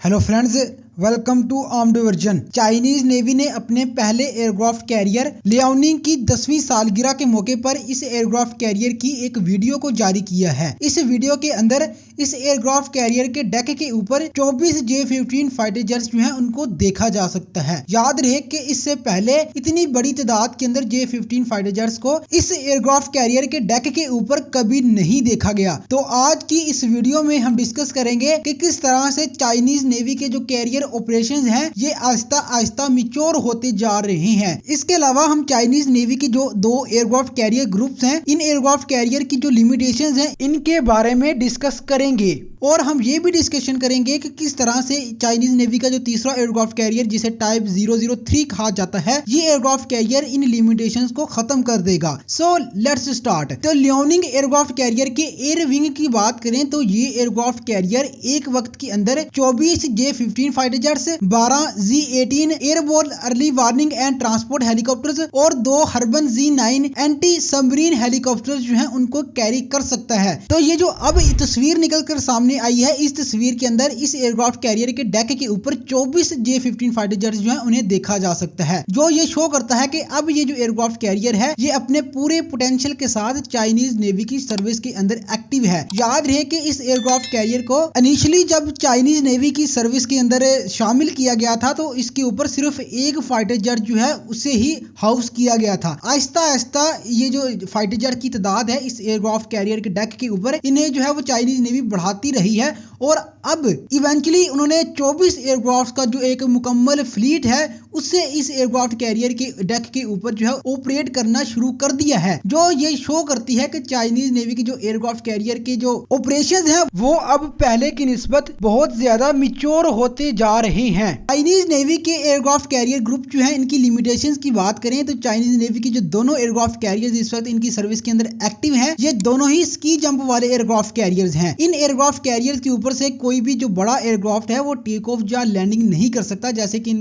Hello friends, welcome to armed version. Chinese navy ने अपने पहले एयरक्राफ्ट कैरियर लियाओनिंग की 10वीं सालगिरह के मौके पर इस एयरक्राफ्ट कैरियर की एक वीडियो को जारी किया है। इस वीडियो के अंदर इस एयरक्राफ्ट कैरियर के डेक के ऊपर 24 J-15 फाइटर जेट्स जो हैं उनको देखा जा सकता है। याद रहे कि इससे पहले इतनी बड़ी तादाद के अंदर J-15 फाइटर जेट्स को इस एयरक्राफ्ट कैरियर के डेक के ऊपर कभी नहीं देखा गया। तो आज की इस वीडियो में हम डिस्कस करेंगे कि किस तरह से चाइनीज नेवी के जो कैरियर ऑपरेशंस हैं ये आहिस्ता आहिस्ता मिच्योर होते जा रहे हैं। इसके अलावा हम चाइनीज नेवी की जो दो एयरक्राफ्ट कैरियर ग्रुप्स हैं, इन एयरक्राफ्ट कैरियर की जो लिमिटेशंस हैं इनके बारे में डिस्कस करेंगे और हम ये भी डिस्कशन करेंगे कि किस तरह से चाइनीज नेवी का जो तीसरा एयरक्राफ्ट कैरियर जिसे टाइप 003 कहा जाता है, ये एयरक्राफ्ट कैरियर इन लिमिटेशंस को खत्म कर देगा। So let's start. तो लियाओनिंग एयरक्राफ्ट कैरियर के एयर विंग की बात करें तो ये एयरक्राफ्ट कैरियर एक वक्त के अंदर 24 J-15 fighter jets, 12 Z-18 airborne early warning and transport helicopters और 2 हर्बन Z-9 एंटी सबमरीन हेलीकॉप्टर्स जो हैं उनको कैरी कर सकता है। तो ये जो अब तस्वीर निकल कर सामने आई है, इस तस्वीर के अंदर इस एयरक्राफ्ट कैरियर के डेक के ऊपर 24 J-15 फाइटर जेट्स जो हैं उन्हें देखा जा सकता है, जो ये शो करता है कि अब ये जो एयरक्राफ्ट कैरियर है ये अपने पूरे पोटेंशियल के साथ चाइनीज नेवी की सर्विस के अंदर एक्टिव है। याद रहे कि इस एयरक्राफ्ट कैरियर को इनिशियली जब चाइनीज नेवी की सर्विस के अंदर शामिल किया गया था तो इसके ऊपर सिर्फ एक फाइटर जेट जो है उसे ही हाउस किया गया था। आहिस्ता आहिस्ता ये जो फाइटर जेट की तादाद है इस एयरक्राफ्ट कैरियर के डेक के ऊपर इन्हें जो है वो चाइनीज नेवी बढ़ाती रही है और अब इवेंचुअली उन्होंने 24 एयरक्राफ्ट का जो एक मुकम्मल फ्लीट है उससे इस एयरक्राफ्ट कैरियर के डेक के ऊपर जो है ऑपरेट करना शुरू कर दिया है, जो ये शो करती है कि चाइनीज नेवी की जो एयरक्राफ्ट कैरियर के जो ऑपरेशंस हैं वो अब पहले की निस्बत बहुत ज्यादा मिच्योर होते जा रहे हैं। चाइनीज नेवी के एयरक्राफ्ट कैरियर ग्रुप जो है इनकी लिमिटेशंस की बात करें तो चाइनीज नेवी की जो दोनों एयरक्राफ्ट कैरियर्स इस वक्त इनकी सर्विस के अंदर एक्टिव हैं, ये दोनों ही स्की जंप वाले एयरक्राफ्ट कैरियर्स हैं। इन एयरक्राफ्ट कैरियर्स के ऊपर से कोई भी जो बड़ा एयरक्राफ्ट है वो टेक ऑफ या लैंडिंग नहीं कर सकता, जैसे कि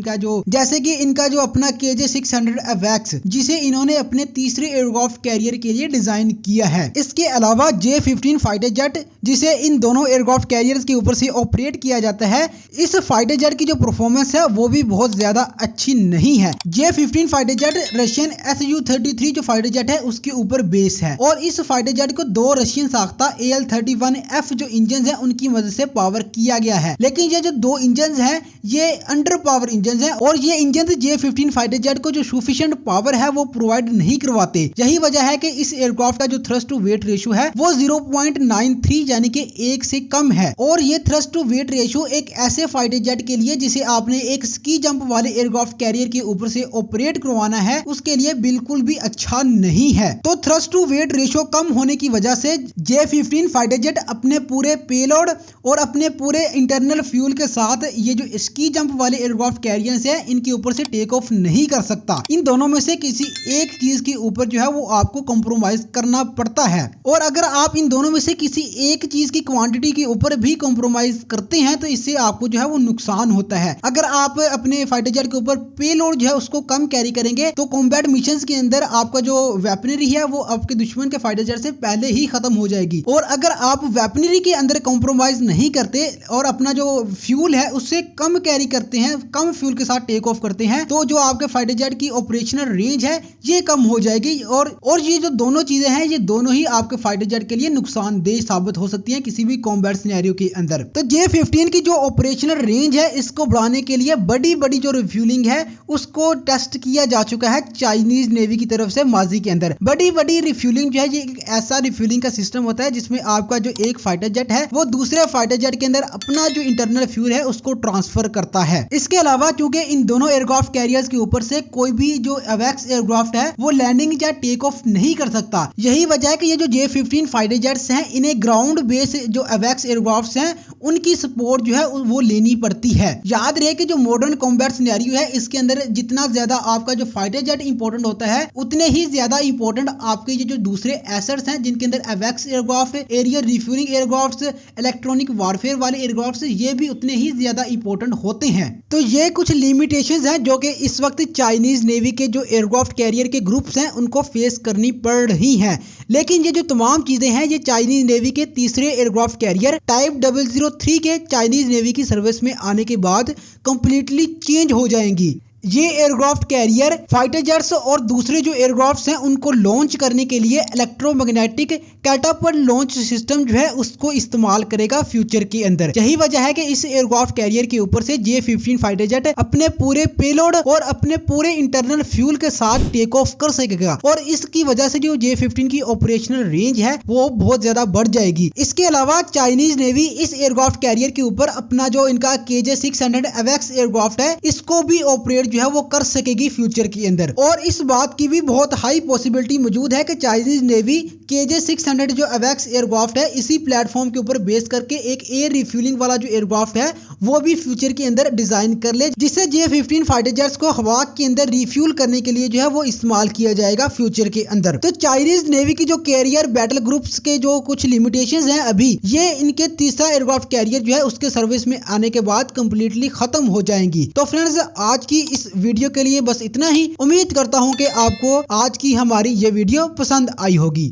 इनका जो अपना KJ-600 AWACS जिसे इन्होंने अपने तीसरे एयरक्राफ्ट कैरियर के लिए डिजाइन किया है। इसके अलावा J-15 फाइटर जेट जिसे इन दोनों एयरक्राफ्ट कैरियर्स के ऊपर से ऑपरेट किया जाता है, इस फाइटर जेट की जो परफॉर्मेंस है वो भी बहुत ज्यादा अच्छी नहीं है। J-15 fighter jet Russian Su-33 जो फाइटर जेट है उसके ऊपर बेस है और इस फाइटर जेट को 2 रशियन साख्ता AL-31F जो इंजन है उनकी मदद से पावर किया गया है, लेकिन ये जो 2 इंजन है ये अंडर पावर इंजन है और ये इंजन J-15 फाइटर जेट को जो सफिशिएंट पावर है वो प्रोवाइड नहीं करवाते। यही वजह है कि इस एयरक्राफ्ट का जो थ्रस्ट टू वेट रेशियो है वो 0.93 यानी कि 1 से कम है और ये थ्रस्ट टू वेट रेशियो एक ऐसे फाइटर जेट के लिए जिसे आपने एक स्की जंप वाले एयरक्राफ्ट कैरियर के ऊपर से ऑपरेट करवाना है उसके लिए बिल्कुल भी अच्छा नहीं है। तो थ्रस्ट टू वेट रेशियो कम होने की वजह से J-15 फाइटर जेट अपने पूरे पेलोड और अपने पूरे इंटरनल फ्यूल के साथ ये जो स्की जंप वाले एयरक्राफ्ट कैरियर्स है इनके ऊपर से टेक ऑफ नहीं कर सकता। इन दोनों में से किसी एक चीज के ऊपर जो है वो आपको कॉम्प्रोमाइज करना पड़ता है और अगर आप इन दोनों में से किसी एक चीज की क्वांटिटी के ऊपर भी कॉम्प्रोमाइज करते हैं तो इससे आपको जो है वो नुकसान होता है। अगर आप अपने फाइटर जेट के ऊपर पेलोड जो है उसको कम कैरी करेंगे तो कॉम्बैट मिशंस के अंदर आपका जो वेपनरी है वो आपके दुश्मन के फाइटर जेट से पहले ही खत्म हो जाएगी और अगर आप वेपनरी के अंदर कॉम्प्रोमाइज नहीं करते और अपना जो फ्यूल है उससे कम कैरी करते हैं, कम फ्यूल के साथ टेक ऑफ करते हैं तो जो आपके फाइटर जेट की ऑपरेशनल रेंज है ये कम हो जाएगी और ये जो दोनों चीजें हैं ये दोनों ही आपके फाइटर जेट के लिए नुकसानदेह साबित हो सकती हैं किसी भी कॉम्बैट सिनेरियो के अंदर। तो J-15 की जो ऑपरेशनल रेंज है इसको बढ़ाने के लिए बड़ी बड़ी जो रिफ्यूलिंग है उसको टेस्ट किया जा चुका है चाइनीज नेवी की तरफ से माजी के अंदर। बड़ी बड़ी रिफ्यूलिंग जो है ये एक ऐसा रिफ्यूलिंग का सिस्टम होता है जिसमें आपका जो एक फाइटर जेट है वो दूसरे फाइटर जेट के अंदर अपना जो इंटरनल फ्यूल है उसको ट्रांसफर करता है। इसके अलावा क्योंकि इन दोनों एयरक्राफ्ट कैरियर्स के ऊपर से कोई भी जो AWACS एयरक्राफ्ट है वो लैंडिंग या टेक ऑफ नहीं कर सकता, यही वजह है कि ये जो J-15 फाइटर जेट्स हैं इन्हें ग्राउंड बेस जो AWACS एयरक्राफ्ट्स हैं उनकी सपोर्ट जो है वो लेनी पड़ती है। याद रहे कि जो मॉडर्न कॉम्बैट सिनेरियो है इसके अंदर जितना ज्यादा आपका जो फाइटर जेट इंपॉर्टेंट होता है उतने ही ज्यादा इंपॉर्टेंट आपके ये जो दूसरे एसेट्स हैं जिनके अंदर AWACS aircraft, aerial refuelling aircraft, electronic electronic warfare वाले एयरक्राफ्ट ये भी उतने ही ज्यादा इंपॉर्टेंट होते हैं। तो ये कुछ लिमिटेशंस हैं जो कि इस वक्त चाइनीज नेवी के जो एयरक्राफ्ट कैरियर के ग्रुप्स हैं उनको फेस करनी पड़ रही हैं। लेकिन ये जो तमाम चीजें हैं ये चाइनीज नेवी के तीसरे एयरक्राफ्ट कैरियर टाइप 003 के चाइनीज नेवी की सर्विस में आने के बाद कंप्लीटली चेंज हो जाएंगी। ये एयरक्राफ्ट कैरियर फाइटर जेट्स और दूसरे जो एयरक्राफ्ट्स हैं उनको लॉन्च करने के लिए इलेक्ट्रोमैग्नेटिक कैटापल्ट लॉन्च सिस्टम जो है उसको इस्तेमाल करेगा फ्यूचर के अंदर। यही वजह है कि इस एयरक्राफ्ट कैरियर के ऊपर से J-15 फाइटर जेट अपने पूरे पेलोड और अपने पूरे इंटरनल फ्यूल के साथ टेक ऑफ कर सकेगा और इसकी वजह से जो J-15 की ऑपरेशनल रेंज है वो बहुत ज्यादा बढ़ जाएगी। इसके अलावा चाइनीज नेवी इस एयरक्राफ्ट कैरियर के ऊपर अपना जो इनका KJ-600 AWACS एयरक्राफ्ट है इसको भी ऑपरेट जो है वो कर सकेगी फ्यूचर के अंदर। और इस बात की भी बहुत हाई पॉसिबिलिटी मौजूद है कि चाइनीज नेवी KJ-600 जो AWACS एयरक्राफ्ट है इसी प्लेटफॉर्म के ऊपर बेस करके एक एयर रिफ्यूलिंग वाला जो एयरक्राफ्ट है वो भी फ्यूचर के अंदर डिजाइन कर ले, जिससे J-15 फाइटर जेट्स को हवा के अंदर रिफ्यूल करने के लिए जो है वो इस्तेमाल किया जाएगा फ्यूचर के अंदर। तो चाइनीज नेवी की जो कैरियर बैटल ग्रुप्स के जो कुछ लिमिटेशंस हैं अभी ये इनके तीसरा एयरक्राफ्ट कैरियर जो है उसके सर्विस में आने के बाद कंप्लीटली खत्म हो जाएंगी। तो फ्रेंड्स आज की इस वीडियो के लिए बस इतना ही। उम्मीद करता हूं कि आपको आज की हमारी ये वीडियो पसंद आई होगी।